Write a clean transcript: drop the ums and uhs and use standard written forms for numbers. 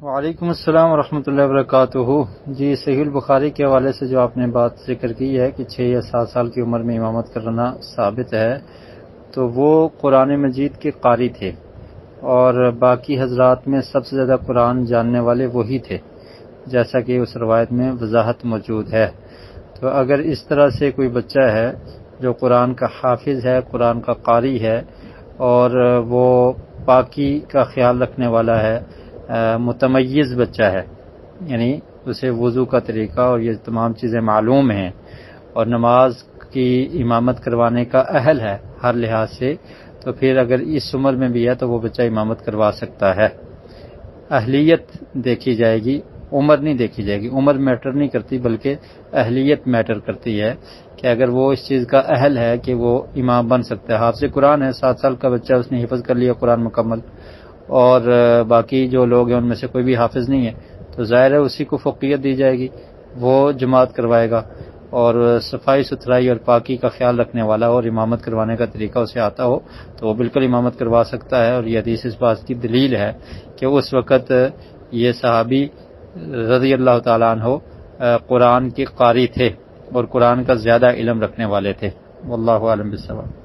وعلیکم السلام ورحمۃ اللہ وبرکاتہ۔ جی، صحیح البخاری کے حوالے سے جو آپ نے بات ذکر کی ہے کہ 6 یا 7 سال کی عمر میں امامت کرنا ثابت ہے، تو وہ قرآن مجید کے قاری تھے، اور باقی حضرات میں سب سے زیادہ قرآن جاننے والے وہی تھے، جیسا کہ اس روایت میں وضاحت موجود ہے۔ تو اگر اس طرح سے کوئی بچہ ہے جو قرآن کا حافظ ہے، قرآن کا قاری ہے، اور وہ پاکی کا خیال رکھنے والا ہے، متمیز بچہ ہے، یعنی اسے وضو کا طریقہ اور یہ تمام چیزیں معلوم ہیں، اور نماز کی امامت کروانے کا اہل ہے ہر لحاظ سے، تو پھر اگر اس عمر میں بھی ہے تو وہ بچہ امامت کروا سکتا ہے۔ اہلیت دیکھی جائے گی، عمر نہیں دیکھی جائے گی۔ عمر میٹر نہیں کرتی، بلکہ اہلیت میٹر کرتی ہے کہ اگر وہ اس چیز کا اہل ہے کہ وہ امام بن سکتا ہے۔ حافظ قرآن ہے، 7 سال کا بچہ، اس نے حفظ کر لیا قرآن مکمل، اور باقی جو لوگ ہیں ان میں سے کوئی بھی حافظ نہیں ہے، تو ظاہر ہے اسی کو فوقیت دی جائے گی، وہ جماعت کروائے گا، اور صفائی ستھرائی اور پاکی کا خیال رکھنے والا ہو اور امامت کروانے کا طریقہ اسے آتا ہو تو وہ بالکل امامت کروا سکتا ہے۔ اور یہ حدیث اس بات کی دلیل ہے کہ اس وقت یہ صحابی رضی اللہ تعالیٰ عنہ قرآن کے قاری تھے اور قرآن کا زیادہ علم رکھنے والے تھے۔ واللہ اعلم بالصواب۔